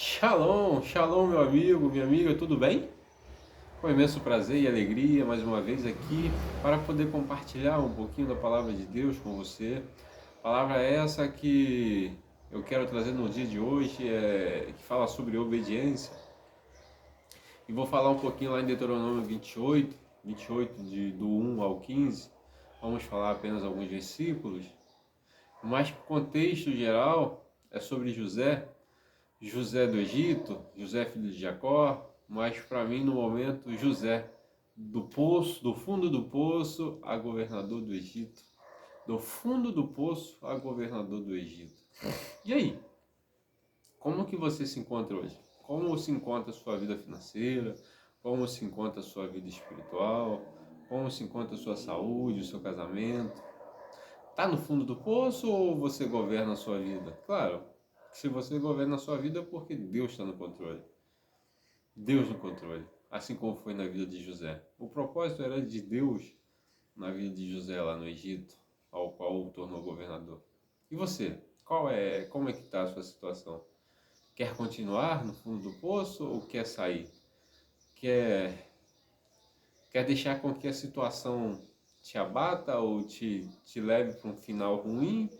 Shalom, shalom, meu amigo, minha amiga, tudo bem? Com imenso prazer e alegria, mais uma vez aqui, para poder compartilhar um pouquinho da palavra de Deus com você. Palavra essa que eu quero trazer no dia de hoje, que fala sobre obediência. E vou falar um pouquinho lá em Deuteronômio 28 do 1 ao 15. Vamos falar apenas alguns versículos, mas o contexto geral é sobre José do Egito, José filho de Jacó, mas para mim no momento José do fundo do poço a governador do Egito, do fundo do poço a governador do Egito. E aí, como que você se encontra hoje? Como se encontra a sua vida financeira? Como se encontra a sua vida espiritual? Como se encontra a sua saúde, o seu casamento? Tá no fundo do poço ou você governa a sua vida? Claro, se você governa a sua vida é porque Deus está no controle. Deus no controle, assim como foi na vida de José. O propósito era de Deus na vida de José lá no Egito, ao qual o tornou governador. E você? Como é que está a sua situação? Quer continuar no fundo do poço ou quer sair? Quer deixar com que a situação te abata ou te leve para um final ruim?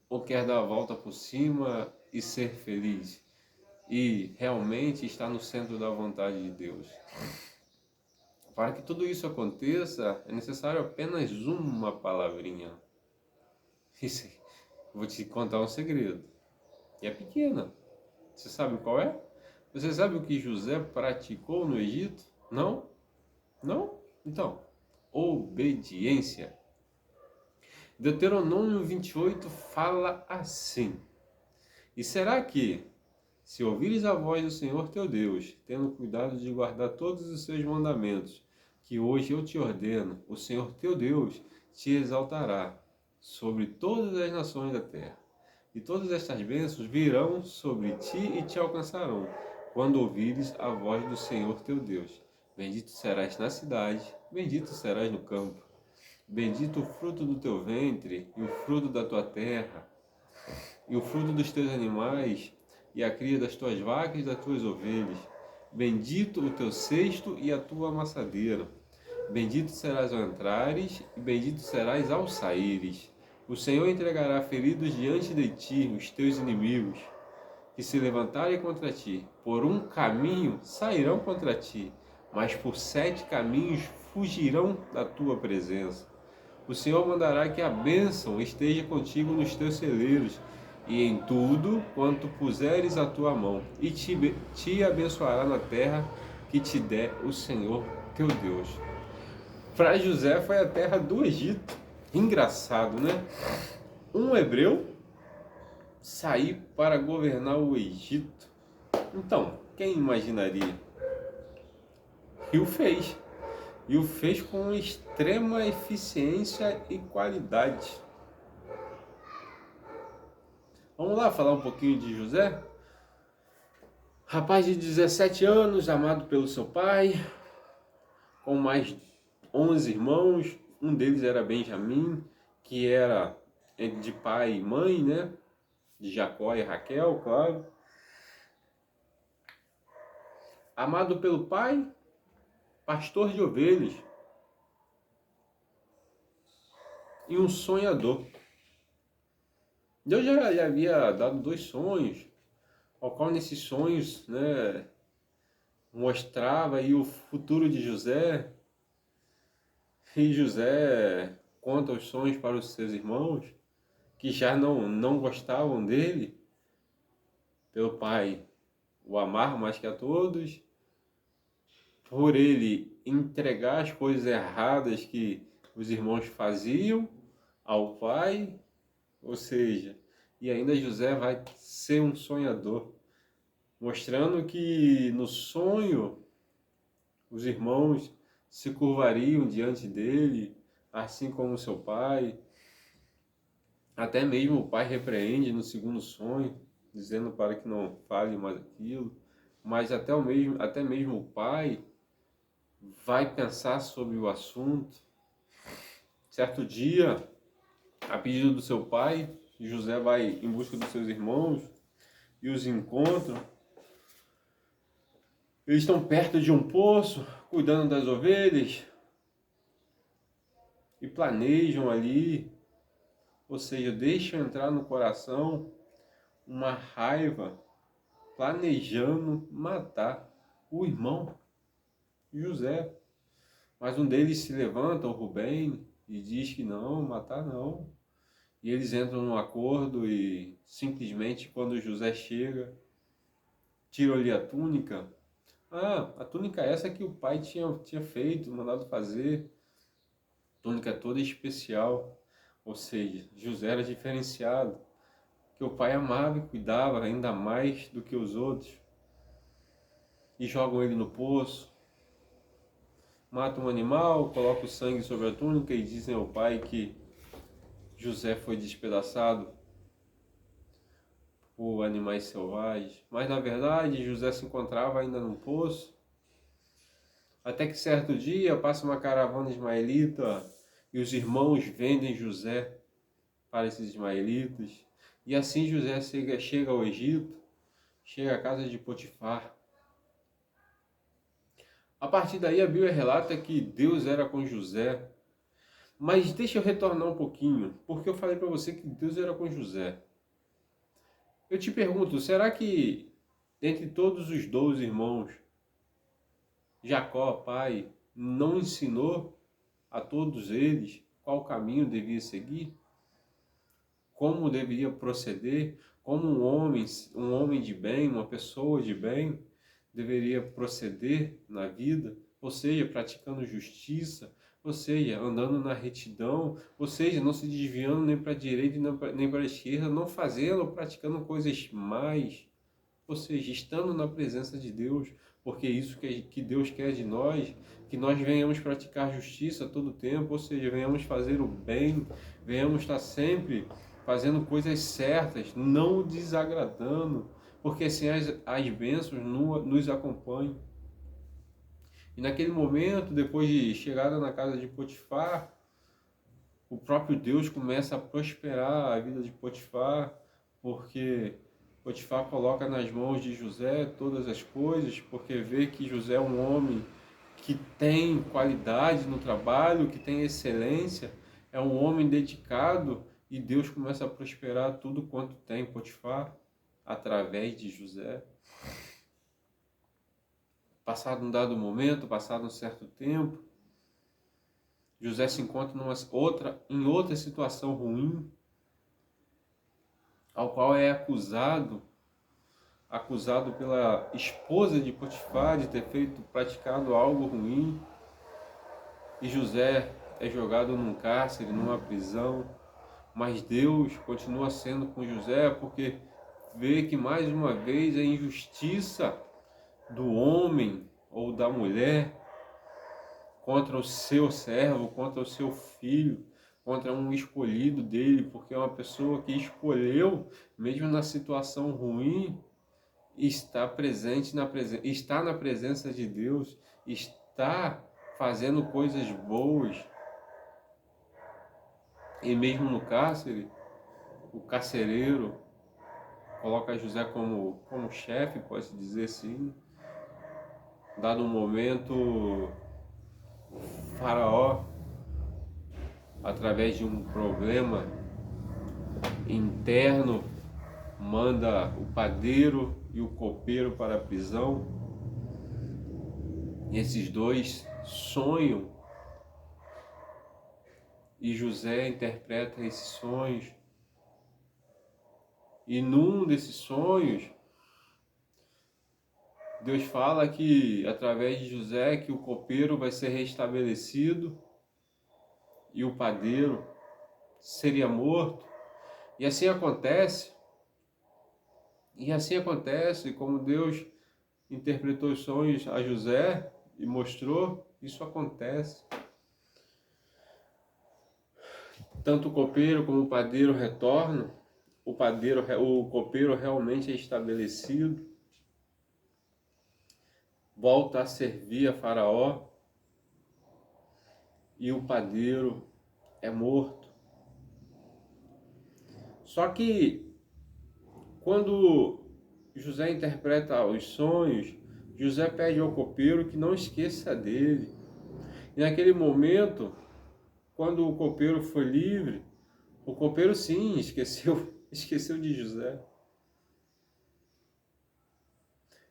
Ou quer dar a volta por cima e ser feliz? E realmente estar no centro da vontade de Deus? Para que tudo isso aconteça, é necessário apenas uma palavrinha. Isso, vou te contar um segredo. E é pequena. Você sabe qual é? Você sabe o que José praticou no Egito? Não? Não? Então, obediência. Deuteronômio 28 fala assim: E será que, se ouvires a voz do Senhor teu Deus, tendo cuidado de guardar todos os seus mandamentos, que hoje eu te ordeno, o Senhor teu Deus te exaltará sobre todas as nações da terra. E todas estas bênçãos virão sobre ti e te alcançarão, quando ouvires a voz do Senhor teu Deus. Bendito serás na cidade, bendito serás no campo. Bendito o fruto do teu ventre e o fruto da tua terra, e o fruto dos teus animais, e a cria das tuas vacas e das tuas ovelhas. Bendito o teu cesto e a tua amassadeira. Bendito serás ao entrares, e bendito serás ao saíres. O Senhor entregará feridos diante de ti os teus inimigos, que se levantarem contra ti. Por um caminho sairão contra ti, mas por 7 caminhos fugirão da tua presença. O Senhor mandará que a bênção esteja contigo nos teus celeiros, e em tudo quanto puseres a tua mão, e te abençoará na terra que te der o Senhor teu Deus. Para José foi a terra do Egito. Engraçado, né? Um hebreu sair para governar o Egito. Então, quem imaginaria? E o fez. E o fez com extrema eficiência e qualidade. Vamos lá falar um pouquinho de José? Rapaz de 17 anos, amado pelo seu pai, com mais 11 irmãos. Um deles era Benjamim, que era de pai e mãe, né? De Jacó e Raquel, claro. Amado pelo pai, pastor de ovelhas e um sonhador. Deus já lhe havia dado 2 sonhos, ao qual nesses sonhos, né, mostrava aí o futuro de José. E José conta os sonhos para os seus irmãos, que já não gostavam dele, pelo pai o amar mais que a todos, por ele entregar as coisas erradas que os irmãos faziam ao pai, ou seja, e ainda José vai ser um sonhador, mostrando que no sonho os irmãos se curvariam diante dele, assim como seu pai. Até mesmo o pai repreende no segundo sonho, dizendo para que não fale mais aquilo. Mas até mesmo o pai vai pensar sobre o assunto. Certo dia, a pedido do seu pai, José vai em busca dos seus irmãos e os encontram. Eles estão perto de um poço, cuidando das ovelhas, e planejam ali, ou seja, deixam entrar no coração uma raiva, planejando matar o irmão José. Mas um deles se levanta, o Rubem, e diz que não, matar não. E eles entram num acordo e simplesmente quando José chega, tiram-lhe a túnica. Ah, a túnica essa que o pai tinha feito, mandado fazer. Túnica toda especial. Ou seja, José era diferenciado. Que o pai amava e cuidava ainda mais do que os outros. E jogam ele no poço. Matam um animal, colocam o sangue sobre a túnica e dizem ao pai que José foi despedaçado por animais selvagens. Mas na verdade José se encontrava ainda no poço. Até que certo dia passa uma caravana ismaelita e os irmãos vendem José para esses ismaelitas. E assim José chega ao Egito, chega à casa de Potifar. A partir daí a Bíblia relata que Deus era com José. Mas deixa eu retornar um pouquinho, porque eu falei para você que Deus era com José. Eu te pergunto, será que entre todos os 12 irmãos, Jacó, pai, não ensinou a todos eles qual caminho devia seguir? Como deveria proceder? Como um homem de bem, uma pessoa de bem, deveria proceder na vida? Ou seja, praticando justiça, ou seja, andando na retidão, ou seja, não se desviando nem para a direita nem para a esquerda, não fazendo ou praticando coisas mais, ou seja, estando na presença de Deus, porque é isso que Deus quer de nós, que nós venhamos praticar justiça a todo tempo, ou seja, venhamos fazer o bem, venhamos estar sempre fazendo coisas certas, não desagradando, porque assim as bênçãos nos acompanham. E naquele momento, depois de chegada na casa de Potifar, o próprio Deus começa a prosperar a vida de Potifar, porque Potifar coloca nas mãos de José todas as coisas, porque vê que José é um homem que tem qualidade no trabalho, que tem excelência, é um homem dedicado, e Deus começa a prosperar tudo quanto tem Potifar através de José. Passado um dado momento, passado um certo tempo, José se encontra em outra situação ruim, ao qual é acusado pela esposa de Potifar de ter praticado algo ruim, e José é jogado num cárcere, numa prisão, mas Deus continua sendo com José porque vê que mais uma vez a injustiça do homem ou da mulher contra o seu servo, contra o seu filho, contra um escolhido dele, porque é uma pessoa que escolheu, mesmo na situação ruim, está presente está na presença de Deus, está fazendo coisas boas. E mesmo no cárcere, o carcereiro coloca José como chefe, pode-se dizer assim. Dado um momento, Faraó, através de um problema interno, manda o padeiro e o copeiro para a prisão. E esses dois sonham. E José interpreta esses sonhos. E num desses sonhos, Deus fala que, através de José, que o copeiro vai ser restabelecido e o padeiro seria morto. E assim acontece. E assim acontece, como Deus interpretou os sonhos a José e mostrou, isso acontece. Tanto o copeiro como o padeiro retornam, o copeiro realmente é estabelecido, volta a servir a Faraó, e o padeiro é morto. Só que quando José interpreta os sonhos, José pede ao copeiro que não esqueça dele. E naquele momento, quando o copeiro foi livre, o copeiro sim esqueceu de José.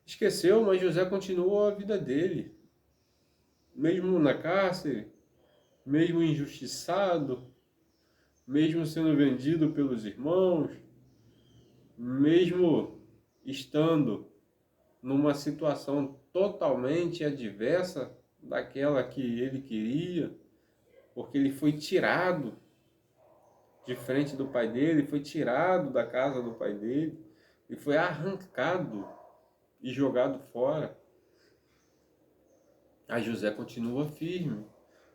Esqueceu, mas José continuou a vida dele. Mesmo na cárcere, mesmo injustiçado, mesmo sendo vendido pelos irmãos, mesmo estando numa situação totalmente adversa daquela que ele queria, porque ele foi tirado de frente do pai dele, foi tirado da casa do pai dele, e foi arrancado e jogado fora. A José continua firme,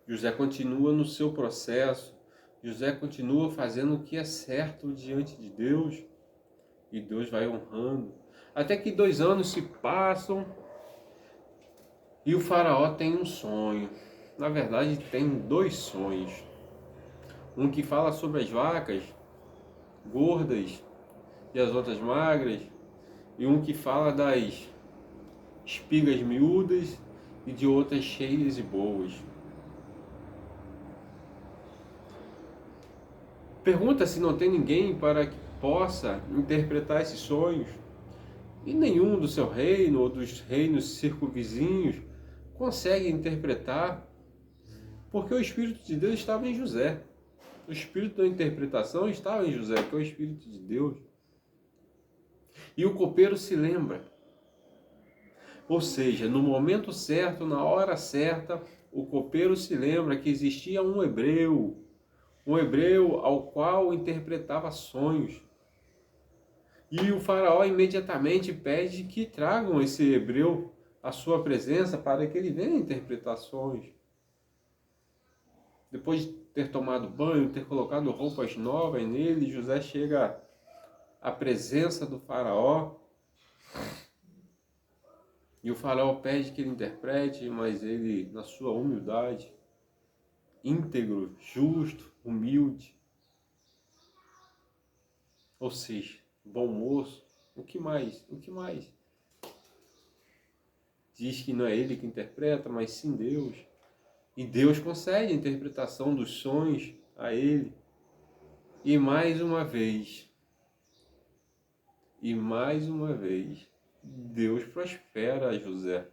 José continua no seu processo, José continua fazendo o que é certo diante de Deus, e Deus vai honrando. Até que 2 anos se passam e o faraó tem um sonho. Na verdade, tem 2 sonhos. Um que fala sobre as vacas gordas e as outras magras, e um que fala das espigas miúdas e de outras cheias e boas. Pergunta se não tem ninguém para que possa interpretar esses sonhos. E nenhum do seu reino ou dos reinos circunvizinhos consegue interpretar, porque o Espírito de Deus estava em José. O Espírito da interpretação estava em José, que é o Espírito de Deus. E o copeiro se lembra. Ou seja, no momento certo, na hora certa, o copeiro se lembra que existia um hebreu ao qual interpretava sonhos. E o faraó imediatamente pede que tragam esse hebreu à sua presença para que ele venha interpretar sonhos. Depois de ter tomado banho, ter colocado roupas novas nele, José chega à presença do faraó. E o faraó pede que ele interprete, mas ele, na sua humildade, íntegro, justo, humilde, ou seja, bom moço, o que mais? O que mais? Diz que não é ele que interpreta, mas sim Deus. E Deus concede a interpretação dos sonhos a ele. E mais uma vez, Deus prospera a José.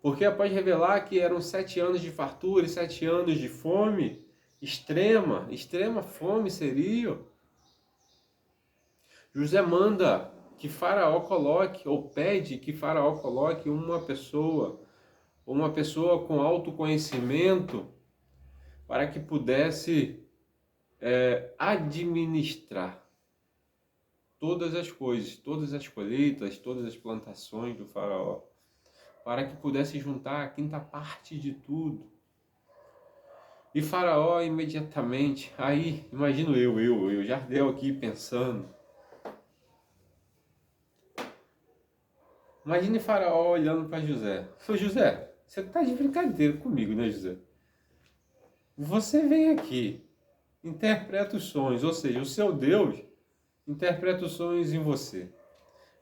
Porque após revelar que eram 7 anos de fartura e 7 anos de fome, extrema fome seria, José manda que Faraó coloque, ou pede que Faraó coloque uma pessoa com autoconhecimento para que pudesse administrar todas as coisas, todas as colheitas, todas as plantações do Faraó, para que pudesse juntar a 5ª parte de tudo. E Faraó imediatamente, aí, imagino eu, Jardel aqui pensando. Imagine Faraó olhando para José. Ô José, você está de brincadeira comigo, né, José? Você vem aqui, interpreta os sonhos, ou seja, o seu Deus interpreta os sonhos em você.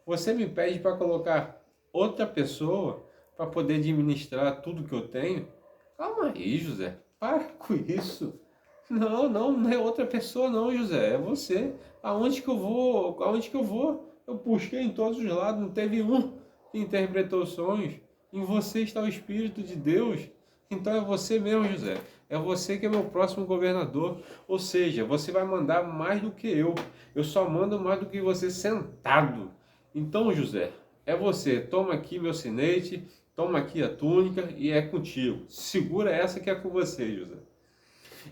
Você me pede para colocar outra pessoa para poder administrar tudo que eu tenho? Calma aí, José. Para com isso. Não é outra pessoa não, José. É você. Aonde que eu vou? Eu busquei em todos os lados, não teve um que interpretou os sonhos. Em você está o Espírito de Deus. Então é você mesmo, José. É você que é meu próximo governador. Ou seja, você vai mandar mais do que eu. Eu só mando mais do que você sentado. Então, José, é você. Toma aqui meu sinete, toma aqui a túnica e é contigo. Segura essa que é com você, José.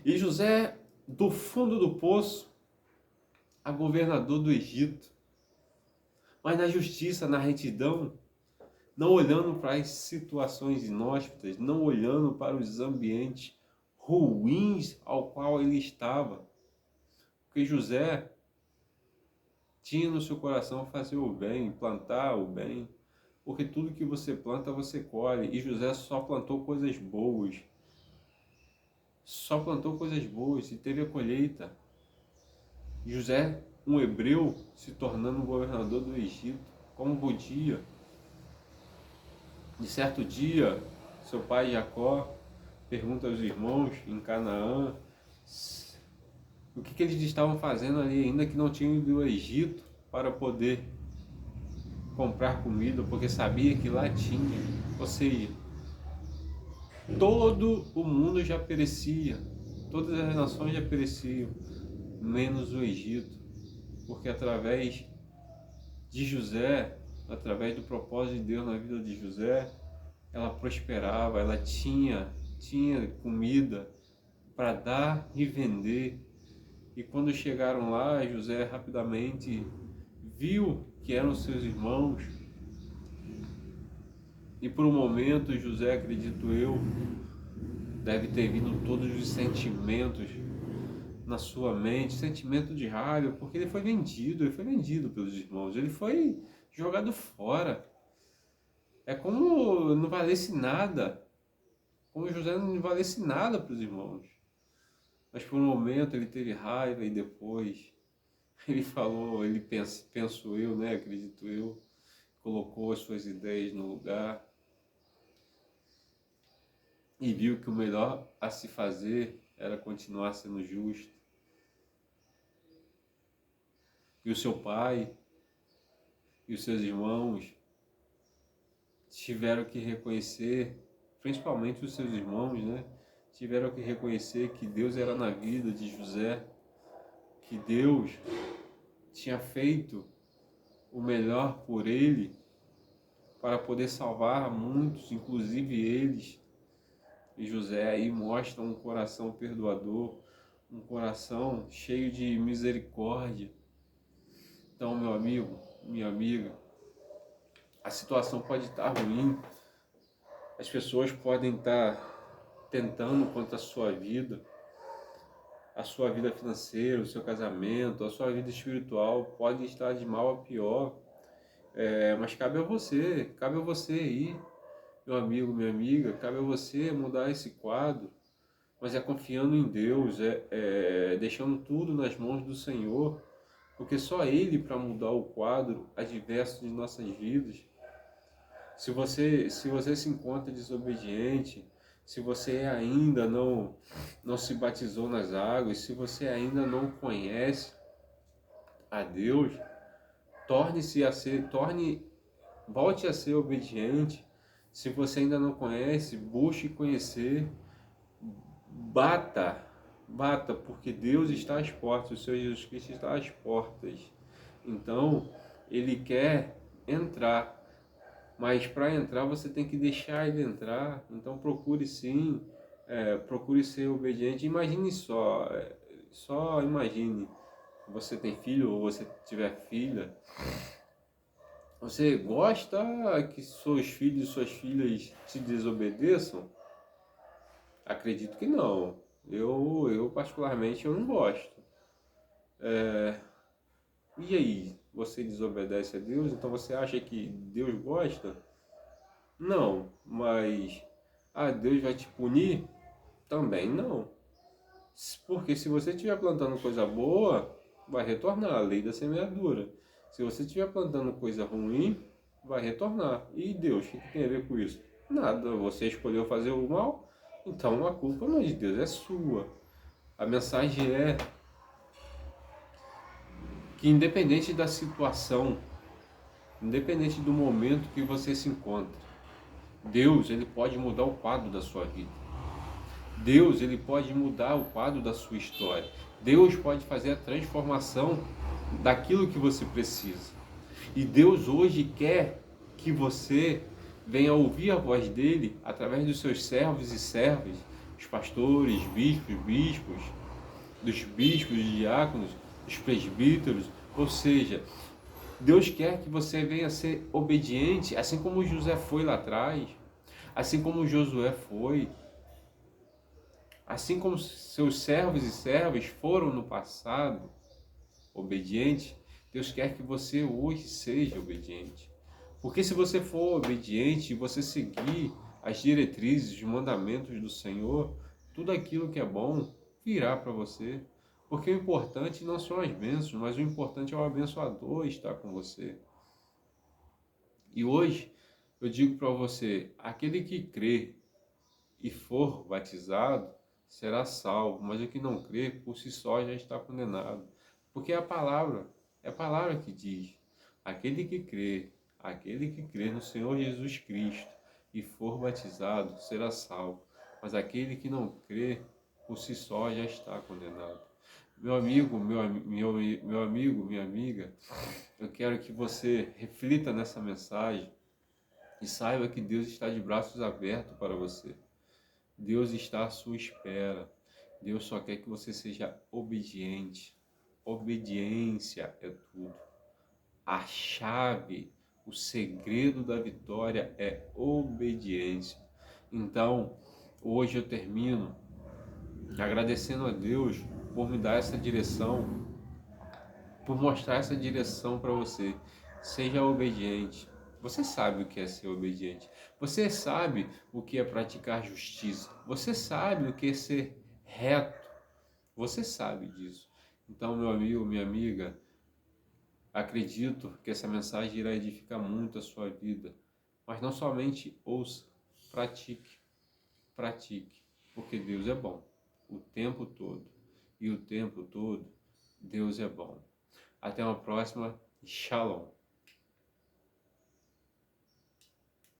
E José, do fundo do poço, a governador do Egito. Mas na justiça, na retidão, não olhando para as situações inóspitas, não olhando para os ambientes ruins ao qual ele estava. Porque José tinha no seu coração fazer o bem, plantar o bem, porque tudo que você planta, você colhe. E José só plantou coisas boas. Só plantou coisas boas e teve a colheita. José um hebreu se tornando governador do Egito. Como podia? De certo dia, seu pai Jacó pergunta aos irmãos em Canaã o que eles estavam fazendo ali, ainda que não tinham ido ao Egito para poder comprar comida, porque sabia que lá tinha. Ou seja, todo o mundo já perecia, todas as nações já pereciam, menos o Egito, porque através de José, através do propósito de Deus na vida de José, ela prosperava, ela tinha comida para dar e vender. E quando chegaram lá, José rapidamente viu que eram seus irmãos. E por um momento, José, acredito eu, deve ter vindo todos os sentimentos na sua mente, sentimento de raiva, porque ele foi vendido pelos irmãos, ele foi jogado fora. É como não valesse nada, como José não valesse nada para os irmãos. Mas por um momento ele teve raiva e depois ele falou, ele penso eu, né, acredito eu, colocou as suas ideias no lugar e viu que o melhor a se fazer era continuar sendo justo. E o seu pai e os seus irmãos tiveram que reconhecer, principalmente os seus irmãos, né, tiveram que reconhecer que Deus era na vida de José, que Deus tinha feito o melhor por ele para poder salvar muitos, inclusive eles. E José aí mostra um coração perdoador, um coração cheio de misericórdia. Então, meu amigo, minha amiga, a situação pode estar ruim, as pessoas podem estar tentando contra a sua vida financeira, o seu casamento, a sua vida espiritual pode estar de mal a pior, mas cabe a você aí, meu amigo, minha amiga, cabe a você mudar esse quadro, mas é confiando em Deus, deixando tudo nas mãos do Senhor, porque só Ele para mudar o quadro adverso de nossas vidas. Se você se encontra desobediente, se você ainda não se batizou nas águas, se você ainda não conhece a Deus, volte a ser obediente. Se você ainda não conhece, busque conhecer, bata, porque Deus está às portas, o Senhor Jesus Cristo está às portas. Então, Ele quer entrar. Mas para entrar você tem que deixar ele entrar. Então procure sim, procure ser obediente. Imagine só imagine, você tem filho ou você tiver filha, você gosta que seus filhos e suas filhas te desobedeçam? Acredito que não. Eu particularmente eu não gosto. E aí, você desobedece a Deus? Então você acha que Deus gosta? Não, mas Deus vai te punir? Também não. Porque se você estiver plantando coisa boa, vai retornar, a lei da semeadura. Se você estiver plantando coisa ruim, vai retornar. E Deus, o que tem a ver com isso? Nada, você escolheu fazer o mal, então a culpa não é de Deus, é sua. A mensagem é que independente da situação, independente do momento que você se encontra, Deus, ele pode mudar o quadro da sua vida. Deus, ele pode mudar o quadro da sua história. Deus pode fazer a transformação daquilo que você precisa. E Deus hoje quer que você venha ouvir a voz dele através dos seus servos e servas, os pastores, bispos, dos bispos e diáconos, dos presbíteros, ou seja, Deus quer que você venha ser obediente, assim como José foi lá atrás, assim como Josué foi, assim como seus servos e servas foram no passado obedientes. Deus quer que você hoje seja obediente. Porque se você for obediente e você seguir as diretrizes, os mandamentos do Senhor, tudo aquilo que é bom virá para você. Porque o importante não são as bênçãos, mas o importante é o abençoador estar com você. E hoje eu digo para você, aquele que crê e for batizado será salvo, mas o que não crê por si só já está condenado. Porque é a palavra que diz, aquele que crê no Senhor Jesus Cristo e for batizado será salvo, mas aquele que não crê por si só já está condenado. Meu amigo, meu amigo, minha amiga, eu quero que você reflita nessa mensagem e saiba que Deus está de braços abertos para você. Deus está à sua espera. Deus só quer que você seja obediente. Obediência é tudo. A chave, o segredo da vitória é obediência. Então, hoje eu termino agradecendo a Deus por me dar essa direção, por mostrar essa direção para você. Seja obediente. Você sabe o que é ser obediente. Você sabe o que é praticar justiça. Você sabe o que é ser reto. Você sabe disso. Então, meu amigo, minha amiga, acredito que essa mensagem irá edificar muito a sua vida. Mas não somente ouça, pratique. Pratique. Porque Deus é bom o tempo todo. E o tempo todo, Deus é bom. Até uma próxima. Shalom.